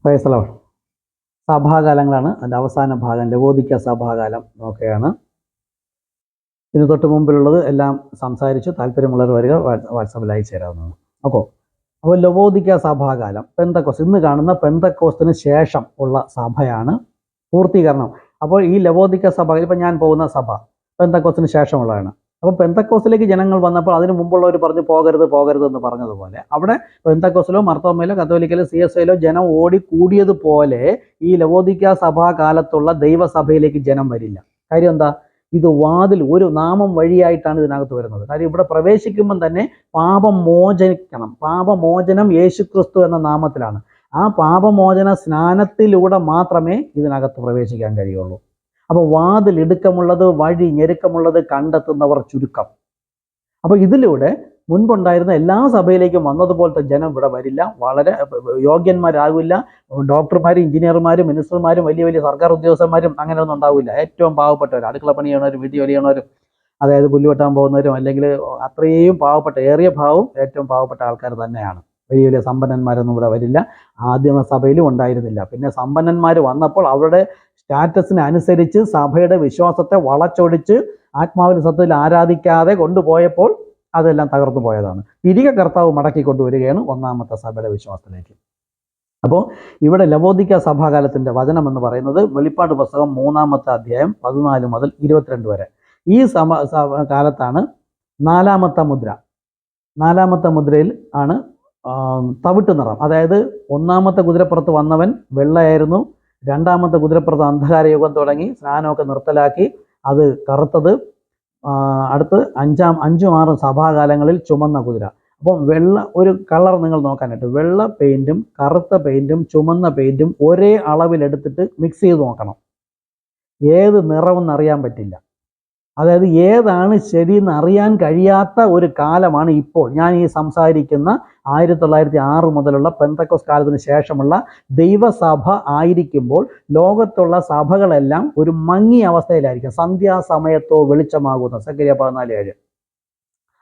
Praise the Lord. സഭാകാലങ്ങളാണ് അതിൻ്റെ അവസാന ഭാഗം. ലവോദിക്ക സഭാകാലം നോക്കുകയാണ്. ഇതിന് തൊട്ട് മുമ്പിലുള്ളത് എല്ലാം സംസാരിച്ചു. താല്പര്യമുള്ളവർ വരിക, വാട്സാപ്പിൽ അയച്ചു തരാവുന്നതാണ്. അപ്പോൾ ലവോദിക്ക സഭാകാലം പെന്തക്കോസ്ത്, ഇന്ന് കാണുന്ന പെന്തക്കോസ്തിന് ശേഷം ഉള്ള സഭയാണ് പൂർത്തീകരണം. അപ്പോൾ ഈ ലവോദിക്ക സഭ, ഇപ്പം ഞാൻ പോകുന്ന സഭ പെന്തക്കോസ്തിന് ശേഷമുള്ളതാണ്. അപ്പോൾ പെന്തക്കോസ്തിലേക്ക് ജനങ്ങൾ വന്നപ്പോൾ അതിന് മുമ്പുള്ളവർ പറഞ്ഞു പോകരുത് എന്ന് പറഞ്ഞതുപോലെ അവിടെ പെന്തക്കോസ്തിലോ മർത്തോമയിലോ കത്തോലിക്കലോ CSIയിലോ ജനം കൂടിയതുപോലെ ഈ ലവോദിക്ക സഭാകാലത്തുള്ള ദൈവസഭയിലേക്ക് ജനം വരില്ല. കാര്യം എന്താ? ഇത് വാതിൽ ഒരു നാമം വഴിയായിട്ടാണ് ഇതിനകത്ത് വരുന്നത്. കാര്യം ഇവിടെ പ്രവേശിക്കുമ്പം തന്നെ പാപമോചനം യേശുക്രിസ്തു എന്ന നാമത്തിലാണ്. ആ പാപമോചന സ്നാനത്തിലൂടെ മാത്രമേ ഇതിനകത്ത് പ്രവേശിക്കാൻ കഴിയുള്ളൂ. അപ്പോൾ വാതിൽ ഇടുക്കമുള്ളത്, വഴി ഞെരുക്കമുള്ളത് കണ്ടെത്തുന്നവർ ചുരുക്കം. അപ്പോൾ ഇതിലൂടെ മുൻപുണ്ടായിരുന്ന എല്ലാ സഭയിലേക്കും വന്നതുപോലത്തെ ജനം ഇവിടെ വരില്ല. വളരെ യോഗ്യന്മാരാകില്ല. ഡോക്ടർമാരും എഞ്ചിനീയർമാരും മിനിസ്റ്റർമാരും വലിയ വലിയ സർക്കാർ ഉദ്യോഗസ്ഥന്മാരും അങ്ങനെയൊന്നും ഉണ്ടാവില്ല. ഏറ്റവും പാവപ്പെട്ടവർ, അടുക്കള പണി ചെയ്യണവരും വീട്ടിൽ ജോലി ചെയ്യണവരും, അതായത് പുല്ല് വെട്ടാൻ പോകുന്നവരും, അല്ലെങ്കിൽ അത്രയും പാവപ്പെട്ട ഏറിയ ഭാവവും ഏറ്റവും പാവപ്പെട്ട ആൾക്കാർ തന്നെയാണ്. വലിയ വലിയ സമ്പന്നന്മാരൊന്നും ഇവിടെ വരില്ല. ആദ്യമ സഭയിലും ഉണ്ടായിരുന്നില്ല. പിന്നെ സമ്പന്നന്മാർ വന്നപ്പോൾ അവരുടെ സ്റ്റാറ്റസിന് അനുസരിച്ച് സഭയുടെ വിശ്വാസത്തെ വളച്ചൊടിച്ച് ആത്മാവിന് സത്യത്തിൽ ആരാധിക്കാതെ കൊണ്ടുപോയപ്പോൾ അതെല്ലാം തകർന്നു പോയതാണ്. തിരികെ കർത്താവ് മടക്കി കൊണ്ടുവരികയാണ് ഒന്നാമത്തെ സഭയുടെ വിശ്വാസത്തിലേക്ക്. അപ്പോൾ ഇവിടെ ലവോദിക്ക സഭാകാലത്തിൻ്റെ വചനം എന്ന് പറയുന്നത് വെളിപ്പാട് പുസ്തകം 3-ാമത്തെ അധ്യായം 14 മുതൽ 22 വരെ. ഈ കാലത്താണ് നാലാമത്തെ മുദ്ര. നാലാമത്തെ മുദ്രയിൽ ആണ് തവിട്ട് നിറം. അതായത് ഒന്നാമത്തെ കുതിരപ്പുറത്ത് വന്നവൻ വെള്ളയായിരുന്നു. രണ്ടാമത്തെ കുതിരപ്പുറത്ത് അന്ധകാര യുഗം തുടങ്ങി, സ്നാനമൊക്കെ നിർത്തലാക്കി അത് കറുത്തത്. അടുത്ത് 5-6 സഭാകാലങ്ങളിൽ ചുമന്ന കുതിര. അപ്പം ഒരു കളർ നിങ്ങൾ നോക്കാനായിട്ട് വെള്ള പെയിൻറ്റും കറുത്ത പെയിൻറ്റും ചുമന്ന പെയിൻറ്റും ഒരേ അളവിലെടുത്തിട്ട് മിക്സ് ചെയ്ത് നോക്കണം. ഏത് നിറമെന്ന് അറിയാൻ പറ്റില്ല. അതായത് ഏതാണ് ശരിയെന്ന് അറിയാൻ കഴിയാത്ത ഒരു കാലമാണ് ഇപ്പോൾ ഞാൻ ഈ സംസാരിക്കുന്ന 1906 മുതലുള്ള പെന്തക്കോസ്ത് കാലത്തിന് ശേഷമുള്ള ദൈവസഭ ആയിരിക്കുമ്പോൾ ലോകത്തുള്ള സഭകളെല്ലാം ഒരു മങ്ങിയ അവസ്ഥയിലായിരിക്കും. സന്ധ്യാസമയത്തോ വെളിച്ചമാകുന്ന സക്കറിയ 14:7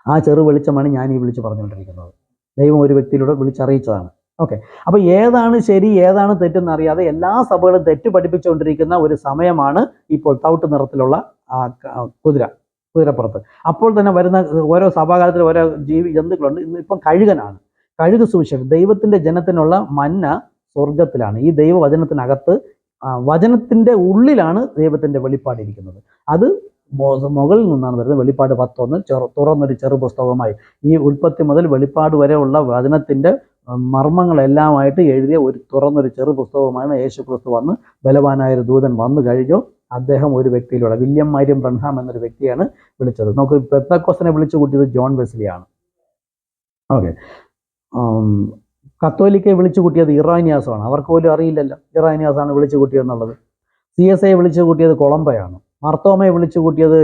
ആ ചെറു വെളിച്ചമാണ് ഞാൻ ഈ വിളിച്ച് പറഞ്ഞുകൊണ്ടിരിക്കുന്നത്. ദൈവം ഒരു വ്യക്തിയിലൂടെ വിളിച്ചറിയിച്ചതാണ്. ഓക്കെ. അപ്പോൾ ഏതാണ് ശരി ഏതാണ് തെറ്റെന്ന് അറിയാതെ എല്ലാ സഭകളും തെറ്റ് പഠിപ്പിച്ചുകൊണ്ടിരിക്കുന്ന ഒരു സമയമാണ് ഇപ്പോൾ തവിട്ട് നിറത്തിലുള്ള കുതിരപ്പുറത്ത്. അപ്പോൾ തന്നെ വരുന്ന ഓരോ സഭാകാലത്തിൽ ഓരോ ജന്തുക്കളുണ്ട്. ഇപ്പം കഴുകനാണ്. കഴുക് സുവിശേഷം, ദൈവത്തിൻ്റെ ജനത്തിനുള്ള മന്ന സ്വർഗത്തിലാണ്. ഈ ദൈവവചനത്തിനകത്ത് വചനത്തിൻ്റെ ഉള്ളിലാണ് ദൈവത്തിൻ്റെ വെളിപ്പാടിരിക്കുന്നത്. അത് മുകളിൽ നിന്നാണ് വരുന്നത്. വെളിപ്പാട് 10:1 തുറന്നൊരു ചെറു പുസ്തകമായി ഈ ഉൽപ്പത്തി മുതൽ വെളിപ്പാട് വരെ ഉള്ള വചനത്തിൻ്റെ മർമ്മങ്ങളെല്ലാമായിട്ട് എഴുതിയ തുറന്നൊരു ചെറു പുസ്തകമാണ്. യേശുക്രിസ്തു വന്ന് ബലവാനായൊരു ദൂതൻ വന്നു കഴിഞ്ഞു. അദ്ദേഹം ഒരു വ്യക്തിയിലൂടെ വില്യം മരിയം ബ്രൺഹാം എന്നൊരു വ്യക്തിയാണ് വിളിച്ചത്. നമുക്ക് പെന്തക്കോസ്തിനെ വിളിച്ചു കൂട്ടിയത് ജോൺ വെസ്ലിയാണ്. ഓക്കെ. കത്തോലിക്കയെ വിളിച്ചു കൂട്ടിയത് ഇറാനിയാസാണ്. അവർക്ക് പോലും അറിയില്ലല്ലോ ഇറാനിയാസാണ് വിളിച്ചു കൂട്ടിയതെന്നുള്ളത്. CSI വിളിച്ചു കൂട്ടിയത് കൊളംബയാണ്. മർത്തോമയെ വിളിച്ചു കൂട്ടിയത്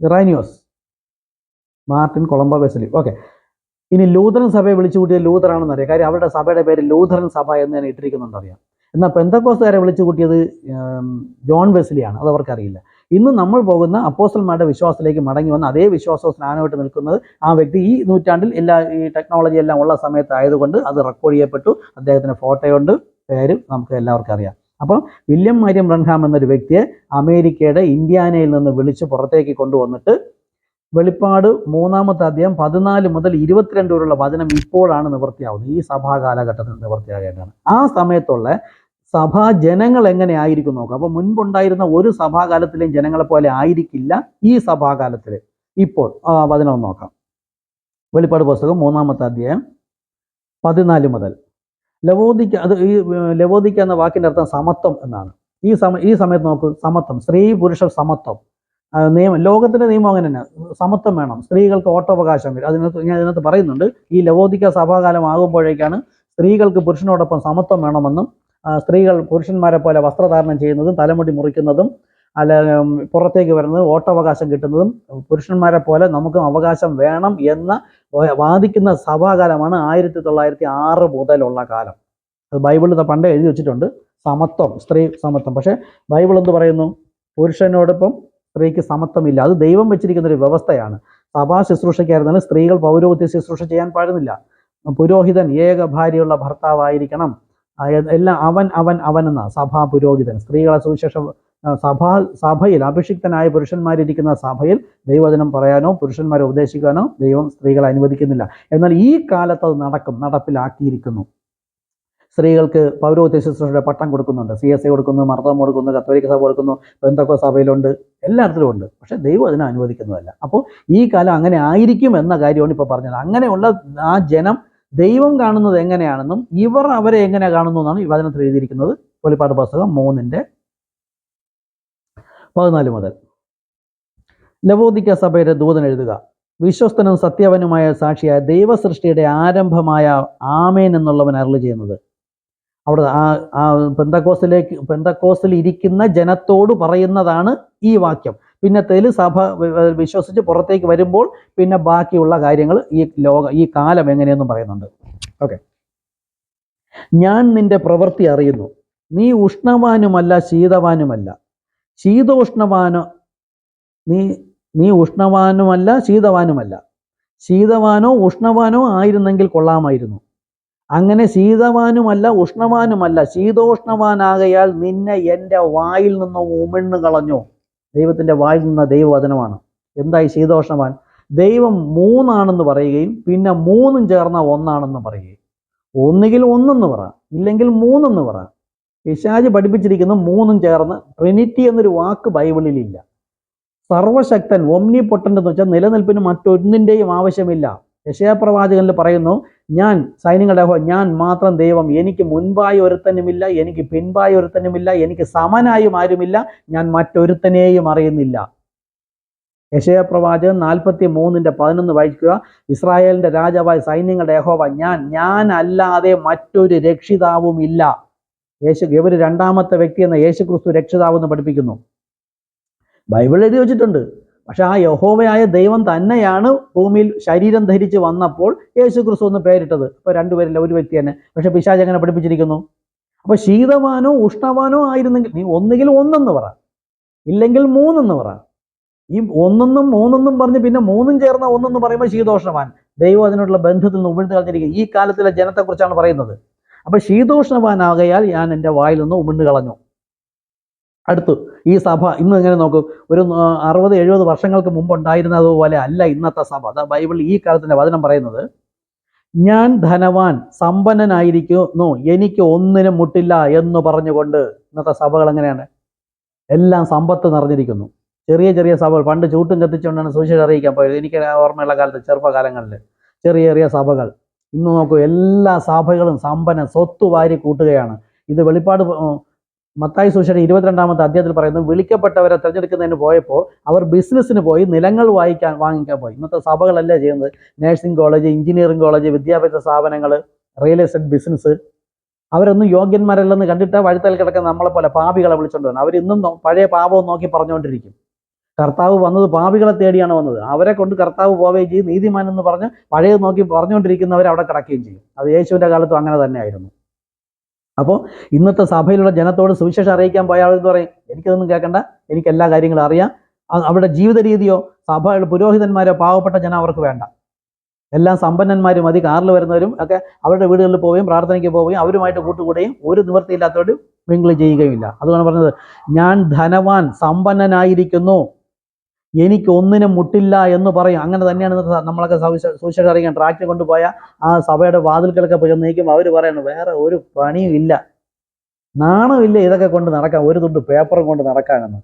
ഇറാനിയോസ്, മാർട്ടിൻ കൊളംബ വെസ്ലി. ഓക്കെ. ഇനി ലൂഥറൻ സഭയെ വിളിച്ചു കൂട്ടിയത് ലൂഥറാണെന്ന് അറിയാം. കാര്യം അവരുടെ സഭയുടെ പേര് ലൂഥറൻ സഭ എന്ന് തന്നെ ഇട്ടിരിക്കുന്നുണ്ട് അറിയാം. എന്നാൽ പെന്തക്കോസ്തുകാരെ വിളിച്ചു കൂട്ടിയത് ജോൺ വെസ്ലിയാണ്. അത് അവർക്കറിയില്ല. ഇന്ന് നമ്മൾ പോകുന്ന അപ്പോസ്തലന്മാരുടെ വിശ്വാസത്തിലേക്ക് മടങ്ങി വന്ന് അതേ വിശ്വാസവും സ്നാനമായിട്ട് നിൽക്കുന്നത് ആ വ്യക്തി ഈ നൂറ്റാണ്ടിൽ ഈ ടെക്നോളജി എല്ലാം ഉള്ള സമയത്തായതുകൊണ്ട് അത് റെക്കോർഡ് ചെയ്യപ്പെട്ടു. അദ്ദേഹത്തിന് ഫോട്ടോയുണ്ട്, പേര് നമുക്ക് എല്ലാവർക്കും അറിയാം. അപ്പം വില്യം മരിയം ബ്രൺഹാം എന്നൊരു വ്യക്തിയെ അമേരിക്കയുടെ ഇന്ത്യാനയിൽ നിന്ന് വിളിച്ച് പുറത്തേക്ക് കൊണ്ടുവന്നിട്ട് വെളിപ്പാട് 3-ാമത്തെ അധ്യായം 14 മുതൽ 22 വരെയുള്ള വചനം ഇപ്പോഴാണ് നിവൃത്തിയാവുന്നത്. ഈ സഭാ കാലഘട്ടത്തിൽ നിവൃത്തിയാകേണ്ടതാണ്. ആ സമയത്തുള്ള സഭാ ജനങ്ങൾ എങ്ങനെ ആയിരിക്കും നോക്കുക. അപ്പോൾ മുൻപുണ്ടായിരുന്ന ഒരു സഭാകാലത്തിലെയും ജനങ്ങളെ പോലെ ആയിരിക്കില്ല ഈ സഭാകാലത്തിൽ. ഇപ്പോൾ വചനം നോക്കാം. വെളിപ്പാട് പുസ്തകം 3-ാമത്തെ അധ്യായം 14 മുതൽ. ലവോദിക്ക എന്ന വാക്കിൻ്റെ അർത്ഥം സമത്വം എന്നാണ്. ഈ സമയത്ത് നോക്കൂ, സമത്വം, സ്ത്രീ പുരുഷ സമത്വം നിയമം. ലോകത്തിൻ്റെ നിയമം അങ്ങനെ തന്നെ, സമത്വം വേണം, സ്ത്രീകൾക്ക് വോട്ടവകാശം വരും. അതിനകത്ത് പറയുന്നുണ്ട് ഈ ലവോദിക്ക സഭാകാലം ആകുമ്പോഴേക്കാണ് സ്ത്രീകൾക്ക് പുരുഷനോടൊപ്പം സമത്വം വേണമെന്നും സ്ത്രീകൾ പുരുഷന്മാരെ പോലെ വസ്ത്രധാരണം ചെയ്യുന്നതും തലമുടി മുറിക്കുന്നതും പുറത്തേക്ക് വരുന്നതും വോട്ടവകാശം കിട്ടുന്നതും പുരുഷന്മാരെ പോലെ നമുക്കും അവകാശം വേണം എന്ന് വാദിക്കുന്ന സഭാകാലമാണ് 1906 മുതലുള്ള കാലം. അത് ബൈബിളിൽ പണ്ടേ എഴുതി വെച്ചിട്ടുണ്ട്, സമത്വം, സ്ത്രീ സമത്വം. പക്ഷേ ബൈബിൾ എന്ത് പറയുന്നു? പുരുഷനോടൊപ്പം സ്ത്രീക്ക് സമത്വമില്ല. അത് ദൈവം വെച്ചിരിക്കുന്ന ഒരു വ്യവസ്ഥയാണ്. സഭാ ശുശ്രൂഷയ്ക്കായിരുന്നാലും സ്ത്രീകൾ പൗരോഹിത്യ ശുശ്രൂഷ ചെയ്യാൻ പാടുന്നില്ല. പുരോഹിതൻ ഏക ഭാര്യയുള്ള ഭർത്താവായിരിക്കണം. എല്ലാം അവൻ എന്ന സഭാ പുരോഹിതൻ. സ്ത്രീകളെ സുവിശേഷം സഭയിൽ അഭിഷിക്തനായ പുരുഷന്മാരിരിക്കുന്ന സഭയിൽ ദൈവവചനം പറയാനോ പുരുഷന്മാരെ ഉപദേശിക്കാനോ ദൈവം സ്ത്രീകളെ അനുവദിക്കുന്നില്ല. എന്നാൽ ഈ കാലത്ത് അത് നടപ്പിലാക്കിയിരിക്കുന്നു. സ്ത്രീകൾക്ക് പൗരോഹിത്യ ശുശ്രൂഷയുടെ പട്ടം കൊടുക്കുന്നുണ്ട്. CSA കൊടുക്കുന്നു, മർദ്ദം കൊടുക്കുന്നു, കത്തോലിക്ക സഭ കൊടുക്കുന്നു, പെന്തക്കോസ്ത് സഭയിലുണ്ട്, എല്ലായിടത്തിലും ഉണ്ട്. പക്ഷെ ദൈവം അതിനെ അനുവദിക്കുന്നതല്ല. അപ്പോൾ ഈ കാലം അങ്ങനെ ആയിരിക്കും എന്ന കാര്യമാണ് ഇപ്പോൾ പറഞ്ഞത്. അങ്ങനെയുള്ള ആ ജനം ദൈവം കാണുന്നത് എങ്ങനെയാണെന്നും ഇവർ അവരെ എങ്ങനെ കാണുന്നു എന്നാണ് ഈ വചനത്തിൽ എഴുതിയിരിക്കുന്നത്. വെളിപ്പാട് പുസ്തകം 3:14 മുതൽ. ലവോദിക്ക സഭയുടെ ദൂതൻ എഴുതുക: വിശ്വസ്തനും സത്യവനുമായ സാക്ഷിയായ ദൈവസൃഷ്ടിയുടെ ആരംഭമായ ആമേൻ എന്നുള്ളവൻ അരുളി ചെയ്യുന്നത്. അവിടെ ആ പെന്തക്കോസ്തിൽ ഇരിക്കുന്ന ജനത്തോട് പറയുന്നതാണ് ഈ വാക്യം. പിന്നത്തേൽ സഭ വിശ്വസിച്ച് പുറത്തേക്ക് വരുമ്പോൾ പിന്നെ ബാക്കിയുള്ള കാര്യങ്ങൾ ഈ കാലം എങ്ങനെയെന്നും പറയുന്നുണ്ട്. ഓക്കെ. ഞാൻ നിന്റെ പ്രവൃത്തി അറിയുന്നു. നീ ഉഷ്ണവാനുമല്ല ശീതവാനുമല്ല. നീ ഉഷ്ണവാനുമല്ല ശീതവാനുമല്ല. ശീതവാനോ ഉഷ്ണവാനോ ആയിരുന്നെങ്കിൽ കൊള്ളാമായിരുന്നു. അങ്ങനെ ശീതവാനുമല്ല ഉഷ്ണവാനുമല്ല, ശീതോഷ്ണവാനാകയാൽ നിന്നെ എൻ്റെ വായിൽ നിന്ന് ഉമിഴ്ന്നു കളഞ്ഞു. ദൈവത്തിൻ്റെ വായിൽ നിന്ന ദൈവവചനമാണ്. എന്തായി ശീതോഷ്ണവാൻ? ദൈവം 3 ആണെന്ന് പറയുകയും പിന്നെ 3 ചേർന്ന ഒന്നാണെന്ന് പറയുകയും. ഒന്നുകിൽ 1 എന്ന് പറ, ഇല്ലെങ്കിൽ 3 എന്ന് പറ. പിശാച് പഠിപ്പിച്ചിരിക്കുന്ന 3 ചേർന്ന്. ട്രിനിറ്റി എന്നൊരു വാക്ക് ബൈബിളിലില്ല. സർവശക്തൻ, ഒമ്നിപൊട്ടന്റ് എന്ന് വെച്ചാൽ നിലനിൽപ്പിന് മറ്റൊന്നിൻ്റെയും ആവശ്യമില്ല. യെശയ്യാപ്രവാചകനിൽ പറയുന്നു, ഞാൻ സൈന്യങ്ങളുടെ യഹോവ, ഞാൻ മാത്രം ദൈവം, എനിക്ക് മുൻപായി ഒരുത്തനുമില്ല, എനിക്ക് പിൻപായി ഒരുത്തനുമില്ല, എനിക്ക് സമനായും ആരുമില്ല, ഞാൻ മറ്റൊരുത്തനെയും അറിയുന്നില്ല. യെശയ്യാപ്രവാചകൻ 43:11 വായിക്കുക. ഇസ്രായേലിന്റെ രാജാവായ സൈന്യങ്ങളുടെ യഹോവ, ഞാൻ അല്ലാതെ മറ്റൊരു രക്ഷിതാവും ഇല്ല. ഇവർ രണ്ടാമത്തെ വ്യക്തി എന്ന യേശുക്രിസ്തു രക്ഷിതാവ് എന്ന് പഠിപ്പിക്കുന്നു. ബൈബിൾ എഴുതി വെച്ചിട്ടുണ്ട്. പക്ഷെ ആ യഹോവയായ ദൈവം തന്നെയാണ് ഭൂമിയിൽ ശരീരം ധരിച്ച് വന്നപ്പോൾ യേശുക്രിസ്തു എന്ന് പേരിട്ടത്. അപ്പോൾ രണ്ടുപേരില്ല, ഒരു വ്യക്തി തന്നെ. പക്ഷെ പിശാച് എങ്ങനെ പഠിപ്പിച്ചിരിക്കുന്നു? അപ്പോൾ ശീതവാനോ ഉഷ്ണവാനോ ആയിരുന്നെങ്കിൽ നീ ഒന്നുകിൽ 1 എന്ന് പറ, ഇല്ലെങ്കിൽ 3 എന്ന് പറ. ഈ 1 എന്നും 3 എന്നും പറഞ്ഞ് പിന്നെ 3 ചേർന്ന 1 എന്ന് പറയുമ്പോൾ ശീതോഷ്ണവാൻ. ദൈവം അതിനുള്ള ബന്ധത്തിൽ നിന്ന് ഉമിഴ്ന്നു കളഞ്ഞിരിക്കും. ഈ കാലത്തിലെ ജനത്തെക്കുറിച്ചാണ് പറയുന്നത്. അപ്പോൾ ശീതോഷ്ണവാനാകയാൽ ഞാൻ എൻ്റെ വായിൽ നിന്ന് ഉമിഴ്ന്നു കളഞ്ഞു. അടുത്തു ഈ സഭ ഇന്ന് ഇങ്ങനെ നോക്കൂ. ഒരു 60-70 വർഷങ്ങൾക്ക് മുമ്പ് ഉണ്ടായിരുന്നതുപോലെ അല്ല ഇന്നത്തെ സഭ. അതാ ബൈബിൾ ഈ കാലത്തിന്റെ വചനം പറയുന്നത്. ഞാൻ ധനവാൻ സമ്പന്നനായിരിക്കുന്നു, എനിക്ക് ഒന്നിനും മുട്ടില്ല എന്ന് പറഞ്ഞുകൊണ്ട് ഇന്നത്തെ സഭകൾ എങ്ങനെയാണ്? എല്ലാം സമ്പത്ത് നിറഞ്ഞിരിക്കുന്നു. ചെറിയ ചെറിയ സഭകൾ, പണ്ട് ചൂട്ടും കത്തിച്ചുകൊണ്ടാണ് സുവിശേഷം അറിയിക്കാൻ പോയത്. എനിക്ക് ഓർമ്മയുള്ള കാലത്ത് ചെറുപ്പകാലങ്ങളിൽ ചെറിയ ചെറിയ സഭകൾ. ഇന്ന് നോക്കൂ, എല്ലാ സഭകളും സമ്പന്ന സ്വത്ത് വാരി കൂട്ടുകയാണ്. ഇത് വെളിപ്പാട് മത്തായി സുവിശേഷം 22-ാമത്തെ അധ്യായത്തിൽ പറയുന്നു, വിളിക്കപ്പെട്ടവരെ തിരഞ്ഞെടുക്കുന്നതിന് പോയപ്പോൾ അവർ ബിസിനസ്സിന് പോയി നിലങ്ങൾ വാങ്ങിക്കാൻ പോയി. ഇന്നത്തെ സഭകളല്ലേ ചെയ്യുന്നത്. നഴ്സിംഗ് കോളേജ്, എഞ്ചിനീയറിംഗ് കോളേജ്, വിദ്യാഭ്യാസ സ്ഥാപനങ്ങൾ, റിയൽ എസ്റ്റേറ്റ് ബിസിനസ്. അവരൊന്നും യോഗ്യന്മാരല്ലെന്ന് കണ്ടിട്ട് വഴുത്തൽ കിടക്കുന്ന നമ്മളെപ്പോലെ പാപികളെ വിളിച്ചുകൊണ്ട് വരണം. അവരിന്നും പഴയ പാപവും നോക്കി പറഞ്ഞുകൊണ്ടിരിക്കും. കർത്താവ് വന്നത് പാപികളെ തേടിയാണ് വന്നത്. അവരെ കൊണ്ട് കർത്താവ് പോവുകയും ചെയ്യും. നീതിമാൻ എന്ന് പറഞ്ഞ് പഴയത് നോക്കി പറഞ്ഞുകൊണ്ടിരിക്കുന്നവർ അവിടെ കിടക്കുകയും ചെയ്യും. അത് യേശുവിൻ്റെ കാലത്തും അങ്ങനെ തന്നെയായിരുന്നു. അപ്പോൾ ഇന്നത്തെ സഭയിലുള്ള ജനത്തോട് സുവിശേഷം അറിയിക്കാൻ പോയ ആളെന്ന് പറയും, എനിക്കതൊന്നും കേൾക്കണ്ട, എനിക്ക് എല്ലാ കാര്യങ്ങളും അറിയാം. അവരുടെ ജീവിത രീതിയോ സഭയുടെ പുരോഹിതന്മാരോ പാവപ്പെട്ട ജനം അവർക്ക് വേണ്ട. എല്ലാം സമ്പന്നന്മാരും മതി. കാറിൽ വരുന്നവരും ഒക്കെ അവരുടെ വീടുകളിൽ പോവുകയും പ്രാർത്ഥനയ്ക്ക് പോവുകയും അവരുമായിട്ട് കൂട്ടുകൂടുകയും ഒരു നിവൃത്തിയില്ലാത്തവർ മിങ്കിൾ ചെയ്യുകയുമില്ല. അതുകൊണ്ട് പറഞ്ഞത്, ഞാൻ ധനവാൻ സമ്പന്നനായിരിക്കുന്നു, എനിക്ക് ഒന്നിനും മുട്ടില്ല എന്ന് പറയും. അങ്ങനെ തന്നെയാണ് നമ്മളൊക്കെ സുവിശേഷം അറിയിക്കാൻ ട്രാക്ടർ കൊണ്ടുപോയ ആ സഭയുടെ വാതിൽക്കലൊക്കെ പോയി നീക്കുമ്പോൾ അവർ പറയണം, വേറെ ഒരു പണിയും ഇല്ല, നാണമില്ല ഇതൊക്കെ കൊണ്ട് നടക്കാൻ, ഒരു തുണ്ട് പേപ്പറും കൊണ്ട് നടക്കാനെന്ന്.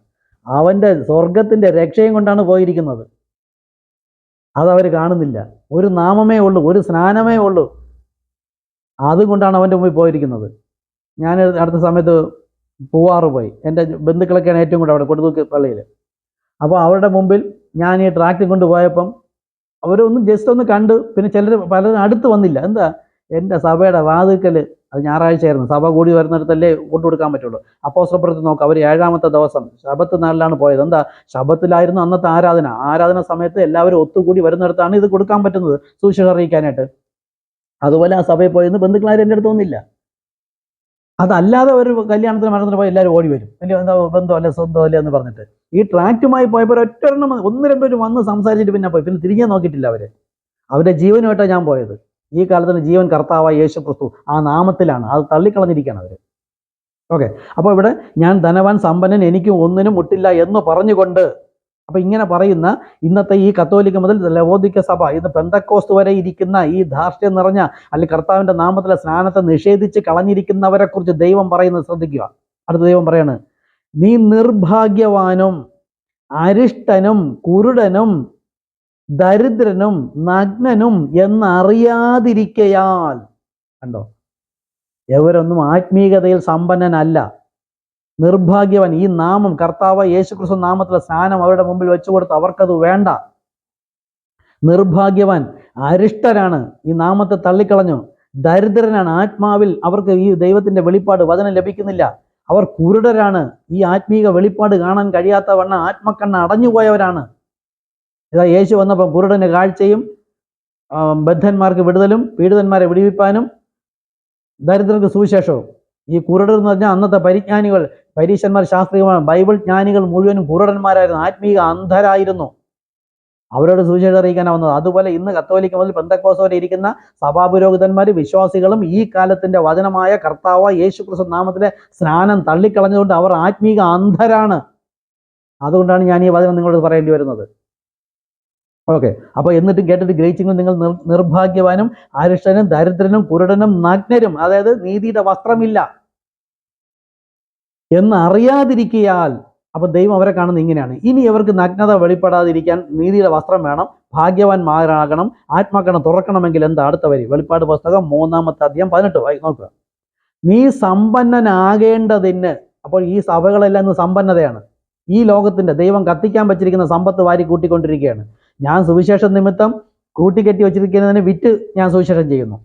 അവൻ്റെ സ്വർഗത്തിൻ്റെ രക്ഷയും കൊണ്ടാണ് പോയിരിക്കുന്നത്. അതവർ കാണുന്നില്ല. ഒരു നാമമേ ഉള്ളൂ, ഒരു സ്നാനമേ ഉള്ളൂ, അതുകൊണ്ടാണ് അവൻ്റെ മുമ്പിൽ പോയിരിക്കുന്നത്. ഞാൻ അടുത്ത സമയത്ത് പൂവാറ് പോയി. എൻ്റെ ബന്ധുക്കളൊക്കെയാണ് ഏറ്റവും കൂടുതൽ അവിടെ കൊടുത്തൂക്ക് പള്ളിയിൽ. അപ്പോൾ അവരുടെ മുമ്പിൽ ഞാൻ ഈ ട്രാക്ടർ കൊണ്ടുപോയപ്പം അവരൊന്നും ജസ്റ്റ് ഒന്ന് കണ്ട്, പിന്നെ പലരും അടുത്ത് വന്നില്ല. എന്താ, എൻ്റെ സഭയുടെ വാതിൽക്കൽ, അത് ഞായറാഴ്ചയായിരുന്നു, സഭ കൂടി വരുന്നിടത്തല്ലേ കൊണ്ടുകൊടുക്കാൻ പറ്റുള്ളൂ. അപ്പോസ്തലപ്രവൃത്തി നോക്കുക, അവർ 7-ാമത്തെ ദിവസം ശബത്ത് നാളിലാണ് പോയത്. എന്താ, ശബത്തിലായിരുന്നു അന്നത്തെ ആരാധന സമയത്ത് എല്ലാവരും ഒത്തുകൂടി വരുന്നിടത്താണ് ഇത് കൊടുക്കാൻ പറ്റുന്നത്, സുവിശേഷം അറിയിക്കാനായിട്ട്. അതുപോലെ ആ സഭയിൽ പോയെന്ന് ബന്ധുക്കളാരും എൻ്റെ അടുത്ത് വന്നില്ല. അതല്ലാതെ ഒരു കല്യാണത്തിന് മരണത്തിന് പോയി എല്ലാവരും ഓടി വരും, വലിയ എന്താ ബന്ധമല്ലേ സ്വന്തമല്ലേ എന്ന് പറഞ്ഞിട്ട്. ഈ ട്രാക്റ്റുമായി പോയപ്പോൾ ഒറ്റൊരെണ്ണം 1-2 പേര് വന്ന് സംസാരിച്ചിട്ട് പിന്നെ പോയി, പിന്നെ തിരിഞ്ഞേ നോക്കിയിട്ടില്ല. അവരുടെ ജീവനുമായിട്ടാണ് ഞാൻ പോയത്. ഈ കാലത്തിന് ജീവൻ കർത്താവായ യേശു ക്രിസ്തു ആ നാമത്തിലാണ്. അത് തള്ളിക്കളഞ്ഞിരിക്കുകയാണ് അവർ. ഓക്കെ, അപ്പോൾ ഇവിടെ ഞാൻ ധനവാൻ സമ്പന്നൻ എനിക്ക് ഒന്നിനും മുട്ടില്ല എന്ന് പറഞ്ഞുകൊണ്ട്, അപ്പൊ ഇങ്ങനെ പറയുന്ന ഇന്നത്തെ ഈ കത്തോലിക്ക മുതൽ ലവോദിക്ക സഭ, ഇന്ന് പെന്തക്കോസ്ത് വരെ ഇരിക്കുന്ന ഈ ധാർഷ്ട്യം നിറഞ്ഞ അല്ലെങ്കിൽ കർത്താവിന്റെ നാമത്തിലെ സ്നാനത്തെ നിഷേധിച്ച് കളഞ്ഞിരിക്കുന്നവരെ കുറിച്ച് ദൈവം പറയുന്നത് ശ്രദ്ധിക്കുക. അടുത്ത ദൈവം പറയാണ്, നീ നിർഭാഗ്യവാനും അരിഷ്ടനും കുരുടനും ദരിദ്രനും നഗ്നനും എന്നറിയാതിരിക്കയാൽ. കണ്ടോ, എവരൊന്നും ആത്മീയതയിൽ സമ്പന്നനല്ല. നിർഭാഗ്യവൻ, ഈ നാമം കർത്താവ് യേശുക്രിസ്തു നാമത്തിലെ സ്നാനം അവരുടെ മുമ്പിൽ വെച്ചു കൊടുത്ത് അവർക്കത് വേണ്ട. നിർഭാഗ്യവൻ അരിഷ്ടരാണ്, ഈ നാമത്തെ തള്ളിക്കളഞ്ഞു. ദരിദ്രനാണ്, ആത്മാവിൽ അവർക്ക് ഈ ദൈവത്തിന്റെ വെളിപ്പാട് വചനം ലഭിക്കുന്നില്ല. അവർ കുരുടരാണ്, ഈ ആത്മീക വെളിപ്പാട് കാണാൻ കഴിയാത്ത വണ്ണം ആത്മക്കണ്ണ് അടഞ്ഞുപോയവരാണ്. ഇതാ യേശു വന്നപ്പോൾ കുരുടന് കാഴ്ചയും ബദ്ധന്മാർക്ക് വിടുതലും പീഡിതന്മാരെ വിടുവിപ്പാനും ദരിദ്രർക്ക് സുവിശേഷവും. ഈ കുരുടർ എന്ന് പറഞ്ഞാൽ അന്നത്തെ പരിജ്ഞാനികൾ, പരീശന്മാർ, ശാസ്ത്രീയമായ ബൈബിൾ ജ്ഞാനികൾ മുഴുവനും കുരുടന്മാരായിരുന്നു, ആത്മീക അന്ധരായിരുന്നു. അവരോട് സുവിശേഷം അറിയിക്കാനാണ് വന്നത്. അതുപോലെ ഇന്ന് കത്തോലിക്ക മുതൽ പെന്തക്കോസ്ത് വരെ ഇരിക്കുന്ന സഭാപുരോഹിതന്മാർ, വിശ്വാസികളും ഈ കാലത്തിന്റെ വചനമായ കർത്താവ് യേശുക്രിസ്തു നാമത്തിലെ സ്നാനം തള്ളിക്കളഞ്ഞുകൊണ്ട് അവർ ആത്മീക അന്ധരാണ്. അതുകൊണ്ടാണ് ഞാൻ ഈ വചനം നിങ്ങളോട് പറയേണ്ടി വരുന്നത്. ഓക്കെ, അപ്പൊ എന്നിട്ടും കേട്ടിട്ട് ഗ്രഹിച്ചെങ്കിൽ നിങ്ങൾ നിർഭാഗ്യവാനും അരിഷ്ടനും ദരിദ്രനും കുരുടനും നഗ്നരും, അതായത് നീതിയുടെ വസ്ത്രമില്ല എന്ന് അറിയാതിരിക്കയാൽ. അപ്പൊ ദൈവം അവരെ കാണുന്നത് ഇങ്ങനെയാണ്. ഇനി അവർക്ക് നഗ്നത വെളിപ്പെടാതിരിക്കാൻ നീതിയുടെ വസ്ത്രം വേണം, ഭാഗ്യവാന്മാരാകണം, ആത്മാക്കണ്ണ് തുറക്കണമെങ്കിൽ എന്താ? അടുത്ത വരി, വെളിപ്പാട് പുസ്തകം 3-ാമത്തെ അധ്യായം 18 നോക്കുക. നീ സമ്പന്നനാകേണ്ടതിന്. അപ്പോൾ ഈ സഭകളെല്ലാം ഇന്ന് സമ്പന്നതയാണ്. ഈ ലോകത്തിന്റെ ദൈവം കത്തിക്കാൻ വെച്ചിരിക്കുന്ന സമ്പത്ത് വാരി കൂട്ടിക്കൊണ്ടിരിക്കുകയാണ്. ഞാൻ സുവിശേഷ നിമിത്തം കൂട്ടിക്കെട്ടി വെച്ചിരിക്കുന്നതിന് വിറ്റ് ഞാൻ സുവിശേഷം ചെയ്യുന്നു.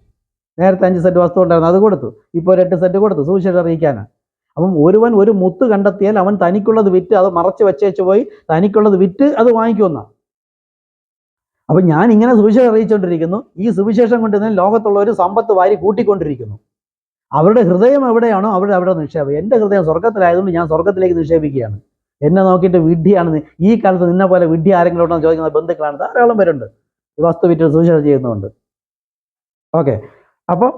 നേരത്തെ 5 സെറ്റ് വസ്തു ഉണ്ടായിരുന്നു, അത് കൊടുത്തു. ഇപ്പോൾ 8 സെറ്റ് കൊടുത്തു സുവിശേഷം അറിയിക്കാനാണ്. അപ്പം ഒരുവൻ ഒരു മുത്ത് കണ്ടെത്തിയാൽ അവൻ തനിക്കുള്ളത് വിറ്റ് അത് മറച്ച് വെച്ചേച്ച് പോയി തനിക്കുള്ളത് വിറ്റ് അത് വാങ്ങിക്കുമെന്ന. അപ്പം ഞാൻ ഇങ്ങനെ സുവിശേഷം അറിയിച്ചുകൊണ്ടിരിക്കുന്നു. ഈ സുവിശേഷം കൊണ്ട് തന്നെ ലോകത്തുള്ളവർ സമ്പത്ത് വാരി കൂട്ടിക്കൊണ്ടിരിക്കുന്നു. അവരുടെ ഹൃദയം എവിടെയാണോ അവിടെ നിക്ഷേപം. എൻ്റെ ഹൃദയം സ്വർഗത്തിലായതുകൊണ്ട് ഞാൻ സ്വർഗത്തിലേക്ക് നിക്ഷേപിക്കുകയാണ്. എന്നെ നോക്കിയിട്ട് വിഡ്ഢിയാണ്, ഈ കാലത്ത് നിന്നെ പോലെ വിഡ്ഢി ആരെങ്കിലും ഉണ്ടോ എന്ന് ചോദിക്കുന്ന ബന്ധുക്കളാണ് ധാരാളം പേരുണ്ട്, ഈ വസ്തു വിറ്റ് സുവിശേഷം ചെയ്യുന്നുണ്ട്. ഓക്കെ, അപ്പോൾ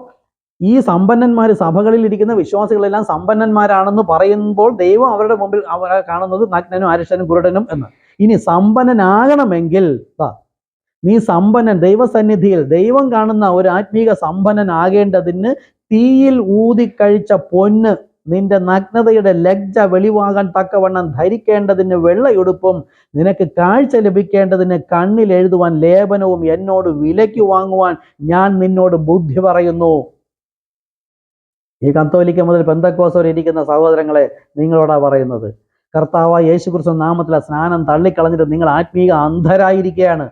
ഈ സമ്പന്നന്മാർ, സഭകളിൽ ഇരിക്കുന്ന വിശ്വാസികളെല്ലാം സമ്പന്നന്മാരാണെന്ന് പറയുമ്പോൾ ദൈവം അവരുടെ മുമ്പിൽ അവരെ കാണുന്നത് നഗ്നനും അരിഷ്ടനും കുരുടനും എന്ന്. ഇനി സമ്പന്നനാകണമെങ്കിൽ നീ സമ്പന്നൻ, ദൈവസന്നിധിയിൽ ദൈവം കാണുന്ന ഒരു ആത്മീക സമ്പന്നനാകേണ്ടതിന് തീയിൽ ഊതിക്കഴിച്ച പൊന്ന് നിന്റെ നഗ്നതയുടെ ലജ്ജ വെളിവാകാൻ തക്കവണ്ണം ധരിക്കേണ്ടതിന് വെള്ളയുടുപ്പും നിനക്ക് കാഴ്ച ലഭിക്കേണ്ടതിന് കണ്ണിൽ എഴുതുവാൻ ലേപനവും എന്നോട് വിലയ്ക്ക് വാങ്ങുവാൻ ഞാൻ നിന്നോട് ബുദ്ധി പറയുന്നു. ഈ കത്തോലിക്ക മുതൽ പെന്തക്കോസ്ത് വരെ ഇരിക്കുന്ന സഹോദരങ്ങളെ, നിങ്ങളോടാ പറയുന്നത്. കർത്താവായ യേശുക്രിസ്തു നാമത്തിലെ സ്നാനം തള്ളിക്കളഞ്ഞിട്ട് നിങ്ങൾ ആത്മീക അന്ധരായിരിക്കുകയാണ്.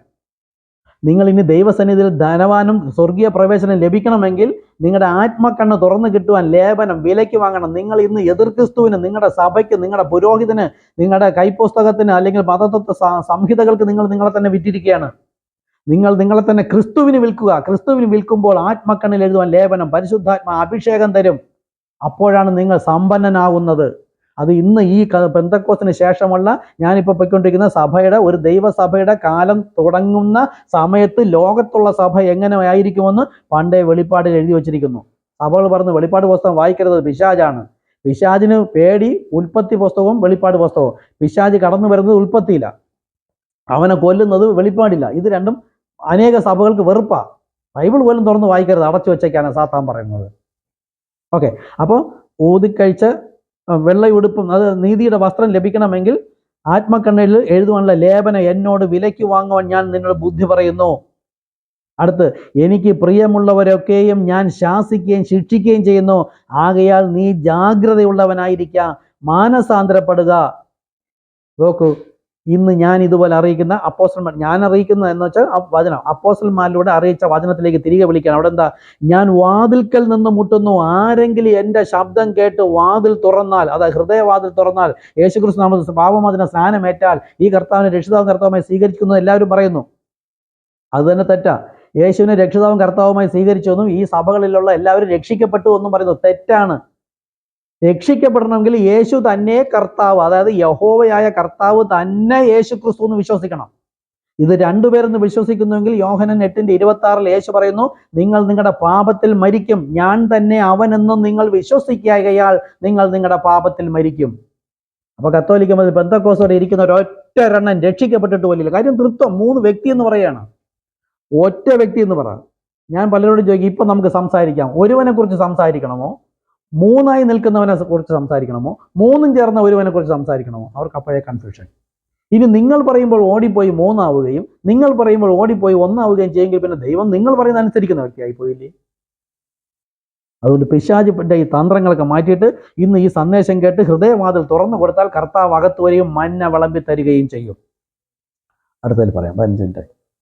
നിങ്ങൾ ഇനി ദൈവസന്നിധിയിൽ ധനവാനും സ്വർഗീയ പ്രവേശനം ലഭിക്കണമെങ്കിൽ നിങ്ങളുടെ ആത്മക്കണ്ണ് തുറന്നു കിട്ടുവാൻ ലേപനം വിലയ്ക്ക് വാങ്ങണം. നിങ്ങൾ ഇന്ന് എതിർ ക്രിസ്തുവിന്, നിങ്ങളുടെ സഭയ്ക്ക്, നിങ്ങളുടെ പുരോഹിതന്, നിങ്ങളുടെ കൈപ്പുസ്തകത്തിന് അല്ലെങ്കിൽ മതതത്വ സംഹിതകൾക്ക് നിങ്ങൾ നിങ്ങളെ തന്നെ വിറ്റിരിക്കുകയാണ്. നിങ്ങൾ നിങ്ങളെ തന്നെ ക്രിസ്തുവിന് വിൽക്കുക. ക്രിസ്തുവിന് വിൽക്കുമ്പോൾ ആത്മക്കണ്ണിൽ എഴുതുവാൻ ലേപനം, പരിശുദ്ധാത്മ അഭിഷേകം തരും. അപ്പോഴാണ് നിങ്ങൾ സമ്പന്നനാകുന്നത്. അത് ഇന്ന് ഈ പെന്തക്കോസ്തിന് ശേഷമുള്ള ഞാനിപ്പോൾ പോയിക്കൊണ്ടിരിക്കുന്ന സഭയുടെ, ഒരു ദൈവസഭയുടെ കാലം തുടങ്ങുന്ന സമയത്ത് ലോകത്തുള്ള സഭ എങ്ങനെ ആയിരിക്കുമെന്ന് പണ്ടേ വെളിപ്പാടിൽ എഴുതി വച്ചിരിക്കുന്നു. സഭകൾ പറഞ്ഞു വെളിപ്പാട് പുസ്തകം വായിക്കരുത്, പിശാചാണ്. പിശാചിന് പേടി ഉൽപ്പത്തി പുസ്തകവും വെളിപ്പാട് പുസ്തകവും. പിശാച് കടന്നു വരുന്നത് ഉൽപ്പത്തിയില്ല, അവനെ കൊല്ലുന്നത് വെളിപ്പാടില്ല. ഇത് രണ്ടും അനേക സഭകൾക്ക് വെറുപ്പാ. ബൈബിൾ പോലും തുറന്ന് വായിക്കരുത്, അടച്ചു വെച്ചേക്കാണ് സാത്താൻ പറയുന്നത്. ഓക്കെ, അപ്പോൾ ഊതിക്കഴിച്ച വെള്ളയുടുപ്പും, അത് നീതിയുടെ വസ്ത്രം ലഭിക്കണമെങ്കിൽ ആത്മക്കണ്ണിൽ എഴുതുവാനുള്ള ലേപനം എന്നോട് വിലയ്ക്ക് വാങ്ങുവാൻ ഞാൻ നിന്നോട് ബുദ്ധി പറയുന്നു. അടുത്ത്, എനിക്ക് പ്രിയമുള്ളവരൊക്കെയും ഞാൻ ശാസിക്കുകയും ശിക്ഷിക്കുകയും ചെയ്യുന്നു. ആകയാൽ നീ ജാഗ്രതയുള്ളവനായിരിക്കുക, മാനസാന്തരപ്പെടുക. നോക്കൂ, ഇന്ന് ഞാൻ ഇതുപോലെ അറിയിക്കുന്ന അപ്പോസ്റ്റലന്മാർ, ഞാൻ അറിയിക്കുന്നത് എന്ന് വെച്ചാൽ വചനം, അപ്പോസ്റ്റലന്മാരിലൂടെ അറിയിച്ച വചനത്തിലേക്ക് തിരികെ വിളിക്കണം. അവിടെ എന്താ? ഞാൻ വാതിൽക്കൽ നിന്ന് മുട്ടുന്നു, ആരെങ്കിലും എൻ്റെ ശബ്ദം കേട്ട് വാതിൽ തുറന്നാൽ, അതായത് ഹൃദയവാതിൽ തുറന്നാൽ, യേശുക്രിസ്തു നാമത്തിൽ പാപമോചന സ്നാനമേറ്റാൽ ഈ കർത്താവിനെ രക്ഷിതാവും കർത്താവുമായി സ്വീകരിക്കുന്നത് എല്ലാവരും പറയുന്നു. അത് തന്നെ തെറ്റാ. യേശുവിനെ രക്ഷിതാവും കർത്താവുമായി സ്വീകരിച്ചെന്നും ഈ സഭകളിലുള്ള എല്ലാവരും രക്ഷിക്കപ്പെട്ടു എന്നും പറയുന്നത് തെറ്റാണ്. രക്ഷിക്കപ്പെടണമെങ്കിൽ യേശു തന്നെ കർത്താവ്, അതായത് യഹോവയായ കർത്താവ് തന്നെ യേശു ക്രിസ്തു എന്ന് വിശ്വസിക്കണം. ഇത് രണ്ടുപേരെന്ന് വിശ്വസിക്കുന്നുവെങ്കിൽ യോഹന്നാൻ 8:26 യേശു പറയുന്നു, നിങ്ങൾ നിങ്ങളുടെ പാപത്തിൽ മരിക്കും, ഞാൻ തന്നെ അവനെന്നും നിങ്ങൾ വിശ്വസിക്കായകയാൽ നിങ്ങൾ നിങ്ങളുടെ പാപത്തിൽ മരിക്കും. അപ്പൊ കത്തോലിക്ക മതത്തിൽ പെന്തക്കോസ്തോടെ ഇരിക്കുന്ന ഒരൊറ്റ രക്ഷിക്കപ്പെട്ടിട്ട് പോലില്ല. കാര്യം തൃത്വം, 3 വ്യക്തി എന്ന് പറയാണ്, ഒറ്റ വ്യക്തി എന്ന് പറ. ഞാൻ പലരോടും ചോദിക്കും, ഇപ്പൊ നമുക്ക് സംസാരിക്കാം, ഒരുവനെ കുറിച്ച് സംസാരിക്കണമോ, മൂന്നായി നിൽക്കുന്നവനെ കുറിച്ച് സംസാരിക്കണമോ, മൂന്നും ചേർന്ന ഒരുവനെ കുറിച്ച് സംസാരിക്കണമോ? അവർക്ക് അപ്പോഴേ കൺഫ്യൂഷൻ. ഇനി നിങ്ങൾ പറയുമ്പോൾ ഓടിപ്പോയി 3 ആവുകയും നിങ്ങൾ പറയുമ്പോൾ ഓടിപ്പോയി 1 ആവുകയും ചെയ്യുമെങ്കിൽ പിന്നെ ദൈവം നിങ്ങൾ പറയുന്ന അനുസരിക്കുന്ന വ്യക്തിയായി പോയില്ലേ? അതുകൊണ്ട് പിശാചിന്റെ ഈ തന്ത്രങ്ങളൊക്കെ മാറ്റിയിട്ട് ഇന്ന് ഈ സന്ദേശം കേട്ട് ഹൃദയവാതിൽ തുറന്നു കൊടുത്താൽ കർത്താവ് അകത്ത് വരെയും മന്ന വിളമ്പി തരികയും ചെയ്യും. അടുത്തതിൽ പറയാം, 15.